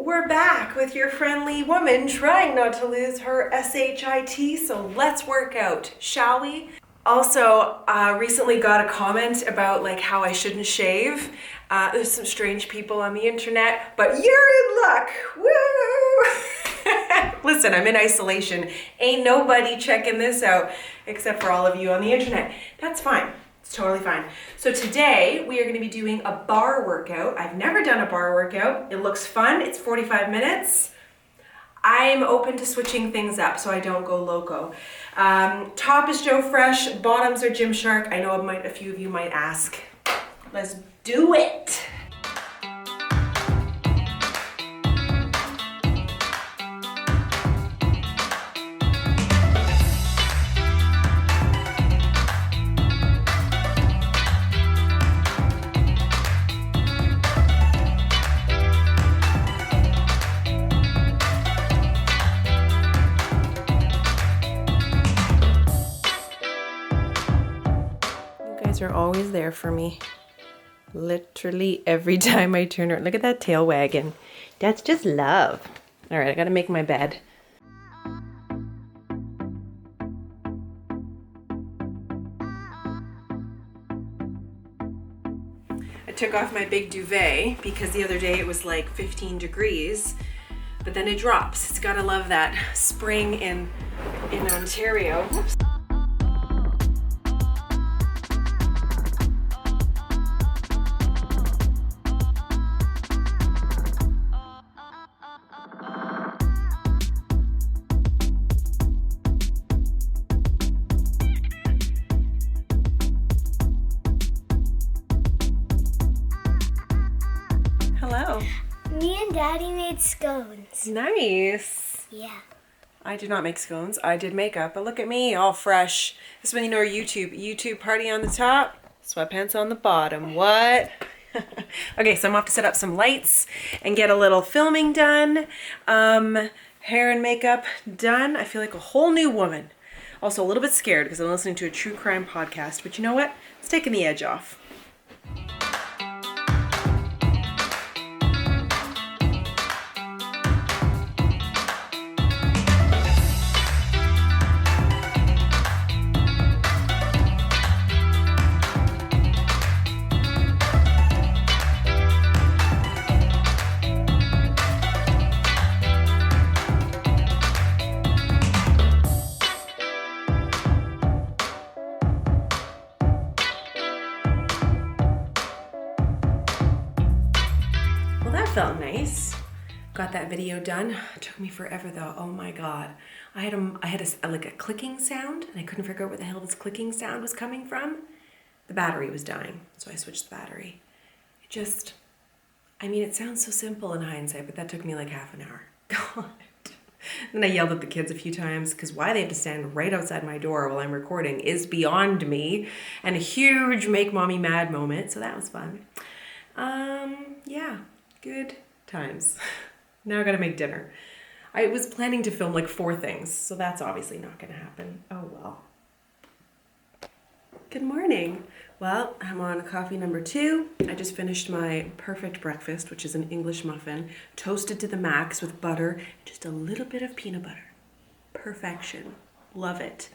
We're back with your friendly woman trying not to lose her SHIT, so let's work out, shall we? Also, recently got a comment about like how I shouldn't shave. There's some strange people on the internet, but you're in luck, woo! Listen, I'm in isolation. Ain't nobody checking this out except for all of you on the internet. That's fine. It's totally fine. So today we are going to be doing a bar workout. I've never done a bar workout. It looks fun. It's 45 minutes. I'm open to switching things up so I don't go loco. Top is Joe Fresh, bottoms are Gymshark. I know a few of you might ask. Let's do it. Are always there for me. Literally every time I turn around. Look at that tail wagging. That's just love. All right, I gotta make my bed. I took off my big duvet because the other day it was like 15 degrees, but then it drops. It's gotta love that spring in Ontario. Whoops. Hello. Me and Daddy made scones. Nice. Yeah. I did not make scones. I did makeup, but look at me, all fresh. This is when you know YouTube party on the top, sweatpants on the bottom. What? Okay, so I'm off to set up some lights and get a little filming done. Hair and makeup done. I feel like a whole new woman. Also a little bit scared because I'm listening to a true crime podcast, but you know what? It's taking the edge off. Felt nice. Got that video done. It took me forever though. Oh my god. I had a clicking sound and I couldn't figure out where the hell this clicking sound was coming from. The battery was dying, so I switched the battery. It sounds so simple in hindsight, but that took me like half an hour. God. Then I yelled at the kids a few times because why they have to stand right outside my door while I'm recording is beyond me, and a huge make mommy mad moment, so that was fun. Yeah. Good times. Now I gotta make dinner. I was planning to film like 4 things, so that's obviously not gonna happen. Oh well. Good morning. Well, I'm on coffee number 2. I just finished my perfect breakfast, which is an English muffin, toasted to the max with butter, just a little bit of peanut butter. Perfection. Love it.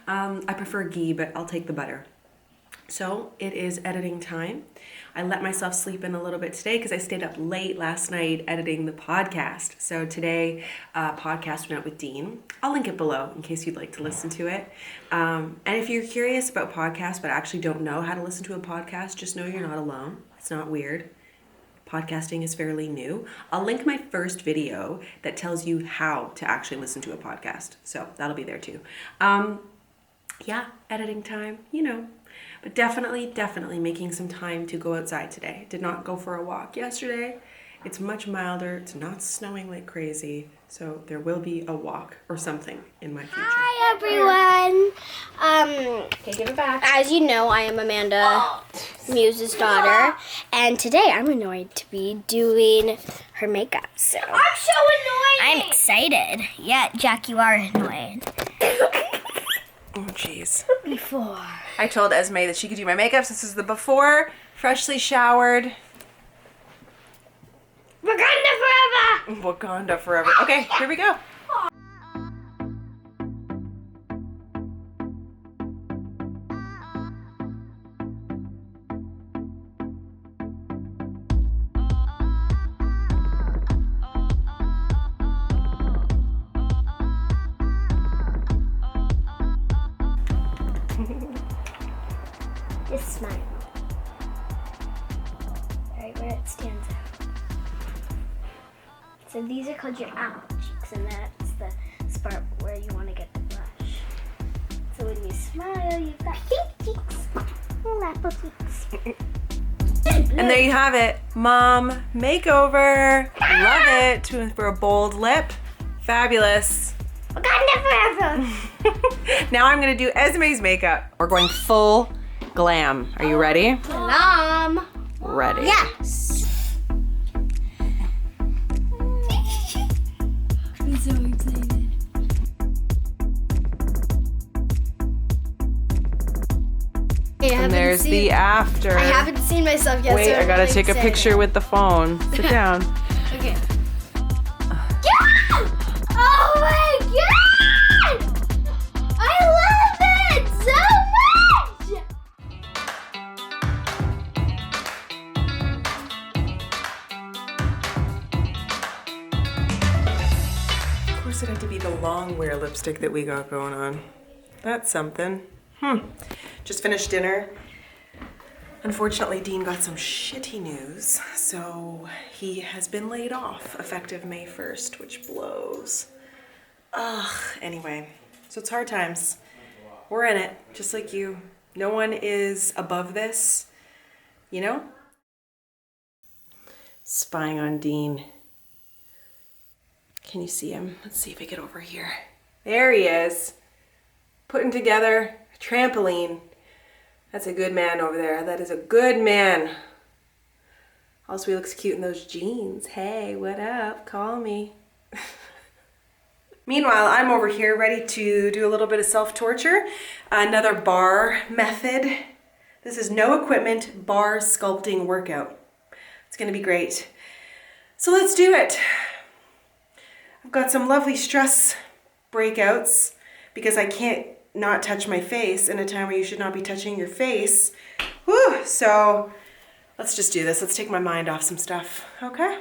I prefer ghee, but I'll take the butter. So it is editing time. I let myself sleep in a little bit today because I stayed up late last night editing the podcast. So today, podcast went out with Dean. I'll link it below in case you'd like to listen to it. And if you're curious about podcasts but actually don't know how to listen to a podcast, just know you're not alone. It's not weird. Podcasting is fairly new. I'll link my first video that tells you how to actually listen to a podcast. So that'll be there too. Yeah, editing time, But definitely making some time to go outside today. Did not go for a walk yesterday. It's much milder. It's not snowing like crazy. So there will be a walk or something in my future. Hi, everyone. Okay, give it back. As you know, I am AmandaMuse's daughter. And today I'm annoyed to be doing her makeup. So I'm so annoyed. I'm excited. Yeah, Jack, you are annoyed. Oh, jeez. Before. I told Esme that she could do my makeup. So this is the before, freshly showered. Wakanda forever! Wakanda forever. Okay, here we go. Just smile. Right where it stands out. So these are called your apple cheeks, and that's the spot where you want to get the blush. So when you smile, you've got pink cheeks, little apple cheeks. And there you have it. Mom makeover. Love it. For a bold lip. Fabulous. Wakanda forever. Now I'm gonna do Esme's makeup. We're going full glam. Are you ready? Mom. Ready. Yes. I'm so excited. And there's the after. I haven't seen myself yet. Wait, so I gotta I'm take a excited. picture with the phone. Sit down. Okay. Yeah! Oh my god! I love it so much! Of course it had to be the long wear lipstick that we got going on. That's something. Just finished dinner. Unfortunately, Dean got some shitty news, so he has been laid off effective May 1st, which blows. Ugh, anyway, so it's hard times. We're in it, just like you. No one is above this, you know? Spying on Dean. Can you see him? Let's see if I get over here. There he is. Putting together a trampoline. That's a good man over there. That is a good man. Also, he looks cute in those jeans. Hey, what up? Call me. Meanwhile, I'm over here ready to do a little bit of self-torture. Another bar method. This is no equipment bar sculpting workout. It's gonna be great. So let's do it. I've got some lovely stress breakouts because I can't not touch my face in a time where you should not be touching your face. Whew, so let's just do this. Let's take my mind off some stuff, okay?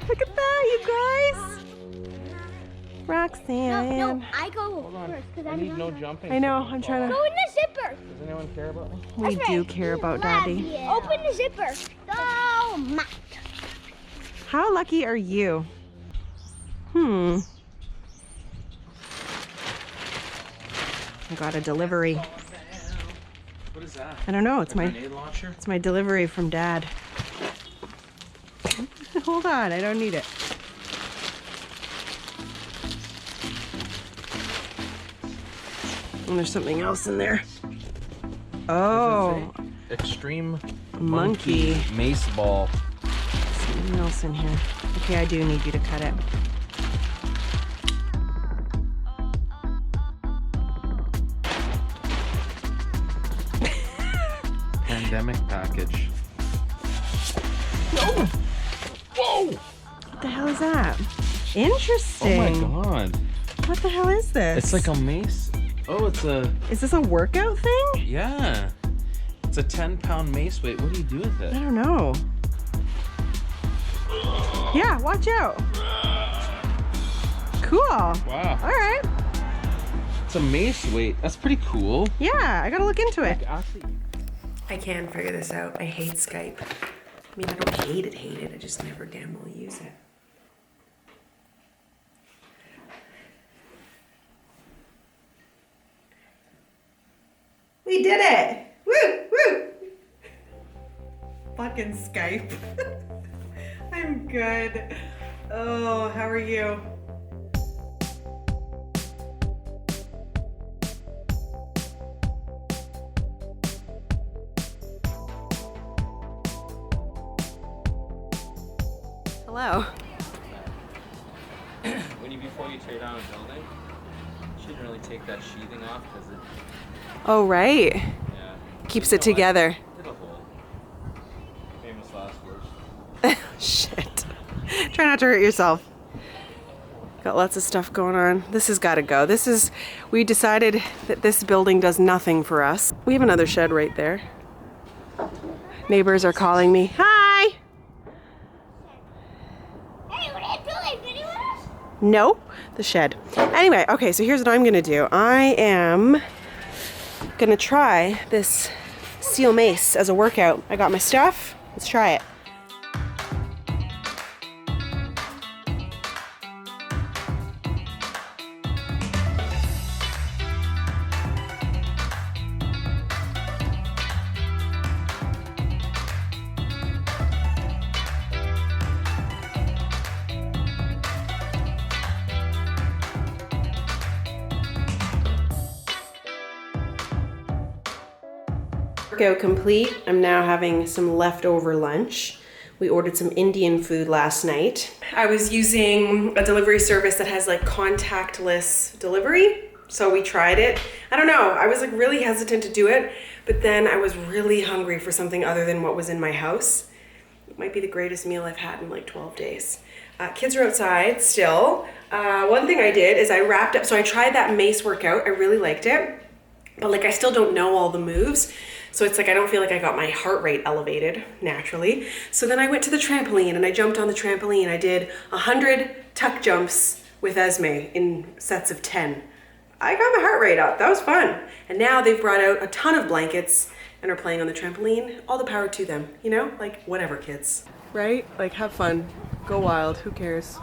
Look at that, you guys. Roxanne. No, I go first because I need no jumping. I know, I'm trying to. Go in the zipper. Does anyone care about me? We do care about Daddy. Open the zipper. So much. How lucky are you? I got a delivery. What is that? I don't know, it's my Grenade launcher? it's my delivery from Dad. Hold on, I don't need it. And there's something else in there. Oh, Extreme monkey. mace ball. Something else in here. Okay, I do need you to cut it. Pandemic package. No! Whoa! What the hell is that? Interesting. Oh my god. What the hell is this? It's like a mace. Oh, it's a, Is this a workout thing? yeah. It's a 10-pound mace weight. What do you do with I it? don't know. Yeah, watch out. Cool. Wow. All right. It's a mace weight. That's pretty cool. Yeah, I gotta look into it. Actually, I can figure this out. I hate Skype. I mean, I don't hate it. I just never damn well use it. We did it! Woo! Woo! Fucking Skype. I'm good. Oh, how are you? Hello. when you be before you tear down a building, you shouldn't really take that sheathing off because it, Oh, right. yeah. Keeps You it know what? together. It'll hold. Famous last words. Shit. Try not to hurt yourself. Got lots of stuff going on. This has got to go. We decided that this building does nothing for us. We have another shed right there. Neighbors are calling me. Hi! Hey, what are you doing? Video us? No, the shed. Anyway, okay, so here's what I'm gonna do. I am gonna try this steel mace as a workout. I got my stuff. Let's try it. Workout complete. I'm now having some leftover lunch. We ordered some Indian food last night. I was using a delivery service that has like contactless delivery. So we tried it. I don't know, I was like really hesitant to do it, but then I was really hungry for something other than what was in my house. It might be the greatest meal I've had in like 12 days. Kids are outside still. One thing I did is I wrapped up, so I tried that mace workout. I really liked it, but like I still don't know all the moves. So it's like I don't feel like I got my heart rate elevated naturally. So then I went to the trampoline and I jumped on the trampoline. I did 100 tuck jumps with Esme in sets of 10. I got my heart rate up. That was fun. And now they've brought out a ton of blankets and are playing on the trampoline. All the power to them, you know? Like, whatever, kids. Right? Like, have fun. Go wild. Who cares?